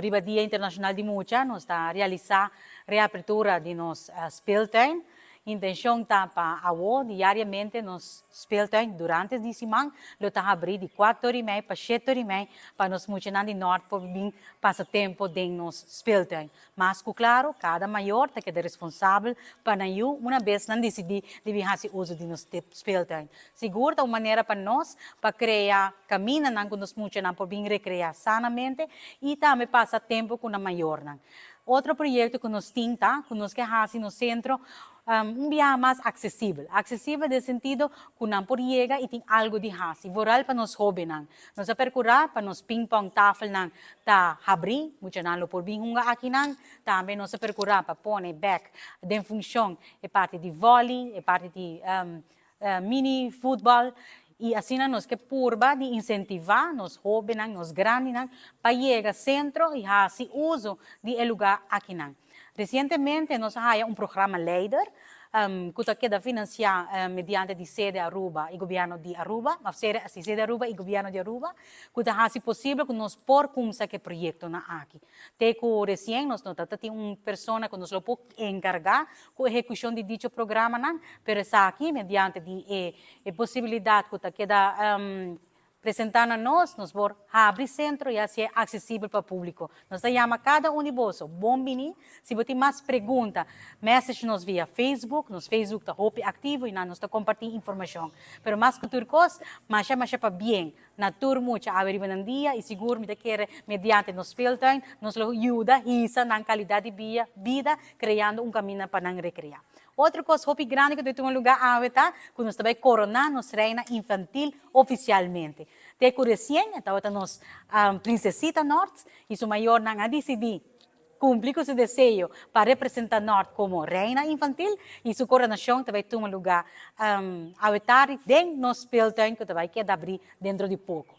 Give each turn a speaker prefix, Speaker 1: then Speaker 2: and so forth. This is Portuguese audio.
Speaker 1: riba Dia Internacional de Mucha, nós está a realizar reapertura de nos speeltuin. Intenção está para diariamente nos speeltuin durante a semana, lo está abrir de 4h30 para 7h30 para nos funcionar de norte para vir passatempo de nos speeltuin. Mas, claro, cada maior tem que ser responsável para não uma vez não decidir de fazer uso de nos speeltuin. Seguro é uma maneira para nós para criar caminho que nos funcionar para vir recrear sanamente e também passar tempo com a maior. Outro projeto que nós temos, que nós queremos no centro, viagem mais acessível. Acessível no sentido que não por chegar e tem algo de raça. Voral para nós jovens. Nós percorrer para nós ping-pong tafel tá abrir, muito não por vir aqui também nós percorrer para pôr back de função é parte de vôlei, é parte de mini futebol. E assim nós que purba de incentivar nos jovens, nos grandes, para chegar ao centro e fazer uso de lugar aqui. Recentemente nós temos programa LEADER, que queda financiar mediante a sede Aruba e governo de Aruba, a sede Aruba e governo de Aruba, que faz possível que nós por começar que projeto aqui. Até que recém nós temos uma pessoa que nos pode encargar com a execução de dicho programa, pero aqui mediante a possibilidade que queda apresentar a nós vamos abrir centro e assim é acessível para o público. Nós chamamos cada um de vocês, bom vinir. Se você tem mais perguntas, message nos via Facebook, nos Facebook está ativo e nós está compartilhando informação. Mas mais que outra coisa, mas para bem. Na turma, a abrir um dia e seguro que mediante nos speeltuin, nos ajuda a na qualidade de vida, criando um caminho para não recrear. Outra coisa muito grande que tem um lugar a que nós também coronar nos reina infantil oficialmente. Tem que recém, então nós princesita Norte e sua maior não a decidir cumprir com seu desejo para representar Norte como reina infantil e sua coronação também tem um lugar a dentro nos speeltuin que vai quedar abrir dentro de pouco.